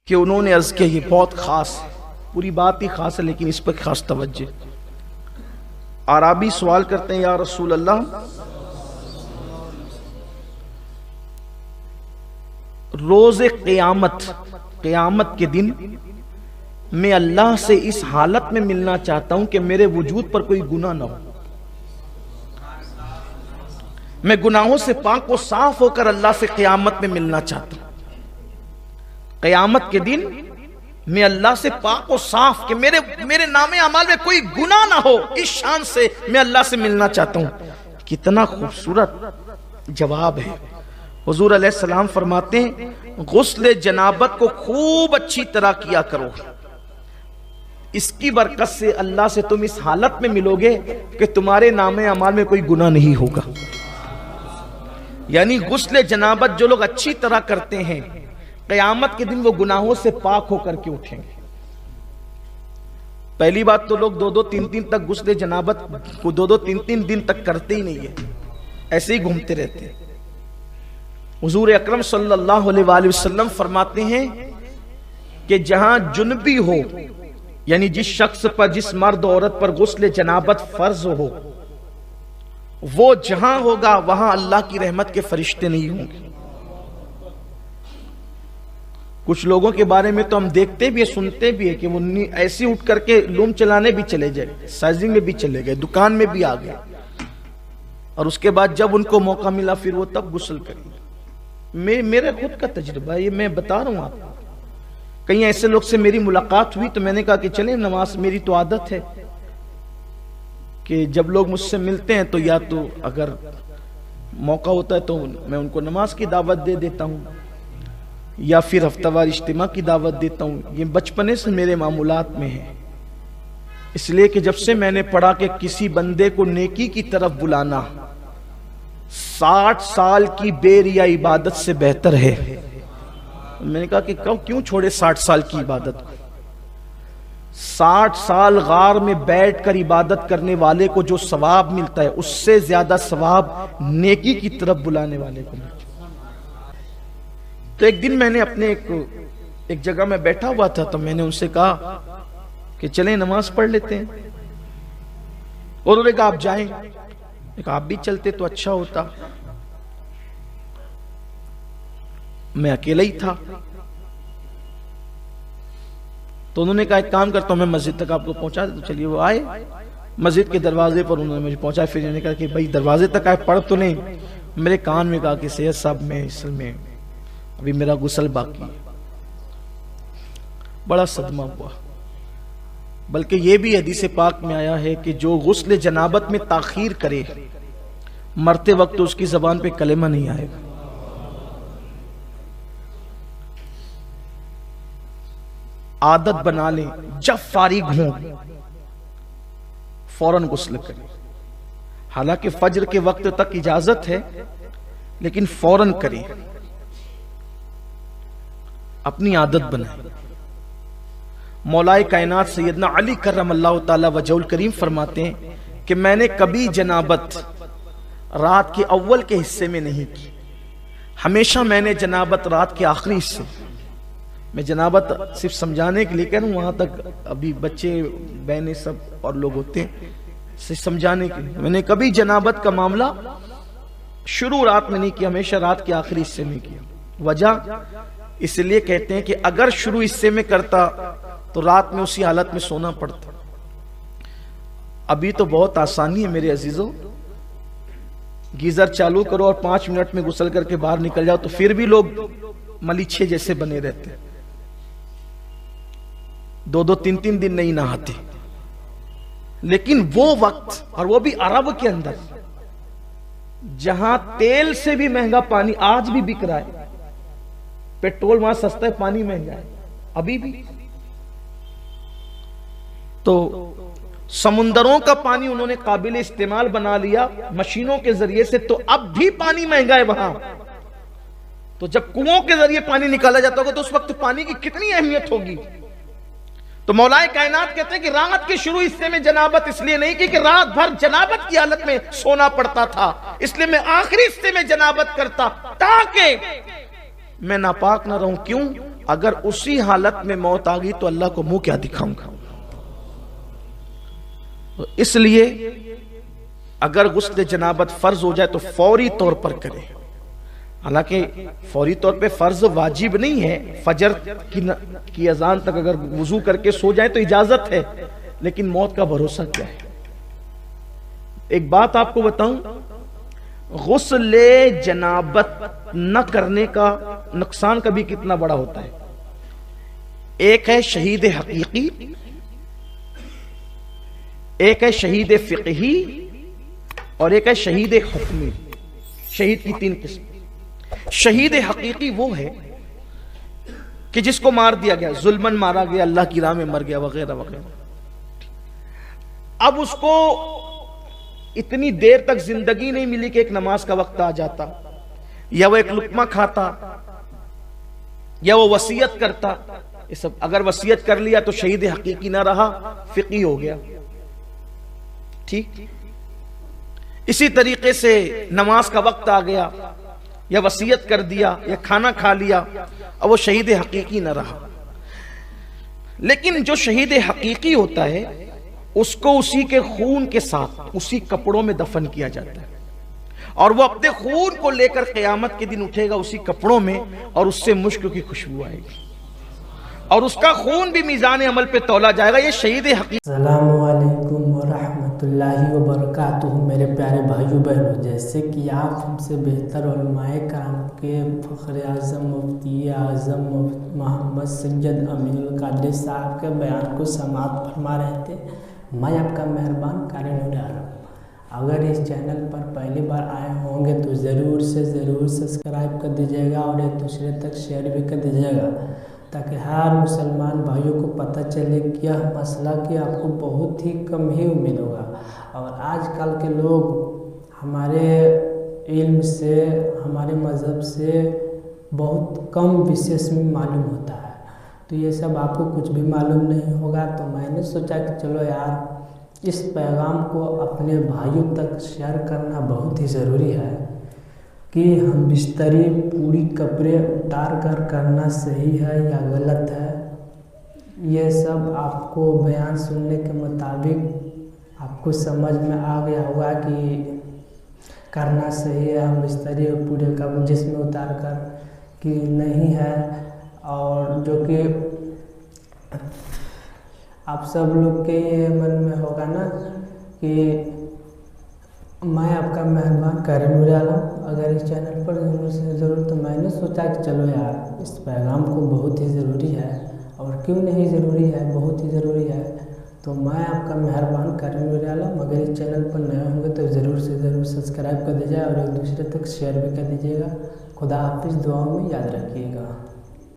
कि उन्होंने अर्ज किया, ये बहुत खास है, पूरी बात ही खास है लेकिन इस पर खास तवज्जो। आराबी सवाल करते हैं, या रसूल अल्लाह, रोज़े क़यामत के दिन मैं अल्लाह से इस हालत में मिलना चाहता हूं कि मेरे वजूद पर कोई गुनाह ना हो, मैं गुनाहों से पाक और साफ होकर अल्लाह से क़यामत में मिलना चाहता हूं। क़यामत के दिन मैं अल्लाह से पाक और साफ कि मेरे नामे अमाल में कोई गुनाह ना हो, इस शान से मैं अल्लाह से मिलना चाहता हूं। कितना खूबसूरत जवाब है। हुजूर अलैहिस्सलाम फरमाते हैं, गुस्ल जनाबत को खूब अच्छी तरह किया करो, इसकी बरकत से अल्लाह से तुम इस हालत में मिलोगे कि तुम्हारे नामे अमाल में कोई गुनाह नहीं होगा। यानी गुस्ल जनाबत जो लोग अच्छी तरह करते हैं, क़यामत के दिन वो गुनाहों से पाक होकर के उठेंगे। पहली बात तो लोग 2-2 3 तक गुस्ल जनाबत को 2-3 दिन तक करते ही नहीं है, ऐसे ही घूमते रहते हैं। हुजूर अकरम सल्लल्लाहु अलैहि वसल्लम फरमाते हैं कि जहां जुनबी हो, यानी जिस शख्स पर, जिस मर्द औरत पर गुस्ल जनाबत फर्ज हो, वो जहां होगा वहां अल्लाह की रहमत के फरिश्ते नहीं होंगे। कुछ लोगों के बारे में तो हम देखते भी है, सुनते भी है कि वो ऐसे उठ करके लूम चलाने भी चले जाए, साइजिंग में भी चले गए, दुकान में भी आ गए, और उसके बाद जब उनको मौका मिला फिर वो तब गुस्ल करेंगे। मेरा खुद का तजुर्बा ये मैं बता रहा हूं आपको। कहीं ऐसे लोग से मेरी मुलाकात हुई तो मैंने कहा कि चले नमाज, मेरी तो आदत है कि जब लोग मुझसे मिलते हैं तो या तो अगर मौका होता है तो मैं उनको नमाज की दावत दे देता हूं, या फिर हफ्तावार इज्तिमा की दावत देता हूं। ये बचपने से मेरे मामूलात में है, इसलिए कि जब से मैंने पढ़ा कि किसी बंदे को नेकी की तरफ बुलाना 60 साल की बेरिया इबादत से बेहतर है। मैंने कहा कि क्यों छोड़े 60 साल की इबादत को। 60 साल गार में बैठकर इबादत करने वाले को जो सवाब मिलता है, उससे ज्यादा सवाब नेकी की तरफ बुलाने वाले को मिलता है। तो एक दिन मैंने अपने एक जगह में बैठा हुआ था, तो मैंने उनसे कहा कि चलें नमाज पढ़ लेते हैं, और उन्होंने कहा आप जाएं। आप भी चलते तो अच्छा होता। मैं अकेला ही था, तो उन्होंने कहा एक काम करता हूं, मैं मस्जिद तक आपको पहुंचा दे। तो चलिए वो आए मस्जिद के दरवाजे पर, उन्होंने मुझे पहुंचा। फिर उन्होंने कहा कि भाई दरवाजे तक आए, पढ़ तो नहीं। मेरे कान में कहा कि सैयद साहब मैं असल में अभी मेरा गुस्ल बाकी है। बड़ा सदमा हुआ। बल्कि ये भी हदीस पाक में आया है कि जो गुस्ल जनाबत में ताखीर करे, मरते वक्त तो उसकी जबान पे कलेमा नहीं आएगा। आदत बना लें, जब फारिग हों फौरन गुस्ल करें। हालांकि फज्र के वक्त तक इजाजत है, लेकिन फौरन करें, अपनी आदत बनाएं। मौलाए कायनात सैयदना अली करमल्लाहु ताला वजहुल करीम फरमाते हैं कि मैंने कभी जनाबत रात के अव्वल के हिस्से में नहीं की, हमेशा मैंने जनाबत रात के आखिरी हिस्से। मैं जनाबत सिर्फ समझाने के लिए कह रहा हूं, वहां तक अभी बच्चे बहनें सब और लोग होते हैं, सिर्फ समझाने के लिए। मैंने कभी जनाबत का मामला शुरू रात में नहीं किया, हमेशा रात के आखिरी हिस्से में किया। वजह इसलिए कहते हैं कि अगर शुरू हिस्से में करता तो रात में उसी हालत में सोना पड़ता। अभी तो बहुत आसानी है मेरे अजीजों, गीजर चालू करो और 5 मिनट में गुस्ल करके बाहर निकल जाओ, तो फिर भी लोग मलीछे जैसे बने रहते हैं, 2-2 3-3 दिन नहीं नहाते। लेकिन वो वक्त, और वो भी अरब के अंदर, जहां तेल से भी महंगा पानी आज भी बिक रहा है। पेट्रोल वहां सस्ता है, पानी महंगा है अभी भी। तो समुंदरों का पानी उन्होंने काबिल इस्तेमाल बना लिया मशीनों के जरिए से, तो अब भी पानी महंगा है वहां। तो जब कुओं के जरिए पानी निकाला जाता होगा तो उस वक्त पानी की कितनी अहमियत होगी। तो मौलाए कायनात कहते हैं कि रात के शुरू हिस्से में जनाबत इसलिए नहीं की कि रात भर जनाबत की हालत में सोना पड़ता था, इसलिए मैं आखिरी हिस्से में जनाबत करता ताकि मैं नापाक ना रहूं। क्यों? अगर उसी हालत में मौत आ गई तो अल्लाह को मुंह क्या दिखाऊंगा। तो इसलिए अगर गुस्ल जनाबत फर्ज हो जाए तो फौरी तौर पर करें। हालांकि फौरी तौर पे फर्ज वाजिब नहीं है, फजर की अजान तक अगर वुजू करके सो जाए तो इजाजत है, लेकिन मौत का भरोसा क्या है। एक बात आपको बताऊं, गुस्ल जनाबत न करने का नुकसान कभी कितना बड़ा होता है। एक है शहीद हकीकी, एक है शहीद फिqही और एक है शहीद हुक्मी। शहीद की 3 किस्म। शहीद हकीकी वो है कि जिसको मार दिया गया, जुल्मन मारा गया, अल्लाह की राह में मर गया वगैरह वगैरह। अब उसको इतनी देर तक जिंदगी नहीं मिली कि एक नमाज का वक्त आ जाता, या वो एक लुकमा खाता, या वो वसीयत करता। ये सब अगर वसीयत कर लिया तो शहीद हकीकी ना रहा, फिqही हो गया। ठीक इसी तरीके से नमाज का वक्त आ गया, या वसीयत कर दिया, या खाना खा लिया, अब वो शहीद हकीकी ना रहा। लेकिन जो शहीद हकीकी होता है उसको उसी के खून के साथ उसी कपड़ों में दफन किया जाता है, और वो अपने खून को लेकर क़यामत के दिन उठेगा उसी कपड़ों में, और उससे मुश्क की खुशबू आएगी, और उसका खून भी मीज़ान अमल पे तौला जाएगा। ये शहीद हकीकी। अस्सलामु अलैकुम वरहमतुल्लाहि वबरकातुहू। मेरे प्यारे भाइयों बहनों, जैसे कि आप हमसे बेहतर उलमाए कराम के फ़ख्र आज़म मुफ्ती आज़म मोहम्मद सैयद अमीनुल कादरी साहब के बयान को समाअत फरमा रहे थे, मैं आपका मेहरबान कारी नूर आलम। अगर इस चैनल पर पहली बार आए होंगे तो ज़रूर से ज़रूर सब्सक्राइब कर दीजिएगा और एक दूसरे तक शेयर भी कर दीजिएगा, ताकि हर मुसलमान भाइयों को पता चले कि यह मसला कि आपको बहुत ही कम ही उम्मीद होगा। और आजकल के लोग हमारे इल्म से, हमारे मज़हब से बहुत कम विशेष में मालूम होता है, तो ये सब आपको कुछ भी मालूम नहीं होगा। तो मैंने सोचा कि चलो यार, इस पैगाम को अपने भाइयों तक शेयर करना बहुत ही ज़रूरी है कि हम बिस्तरी पूरी कपड़े उतार कर करना सही है या गलत है। ये सब आपको बयान सुनने के मुताबिक आपको समझ में आ गया होगा कि करना सही है हम बिस्तरी पूरे कपड़े जिसमें उतार कर कि नहीं है। और जो कि आप सब लोग के ये मन में होगा ना कि मैं आपका मेहमान कारी नूर आलम, अगर इस चैनल पर ज़रूर से ज़रूर, तो मैंने सोचा कि चलो यार, इस पैगाम को बहुत ही ज़रूरी है, और क्यों नहीं ज़रूरी है, बहुत ही ज़रूरी है। तो मैं आपका मेहरबान कारी नूर आलम, अगर इस चैनल पर नए होंगे तो ज़रूर से ज़रूर सब्सक्राइब कर दीजिए और एक दूसरे तक शेयर भी कर दीजिएगा। खुदा हाफिज़, दुआओं में याद रखिएगा।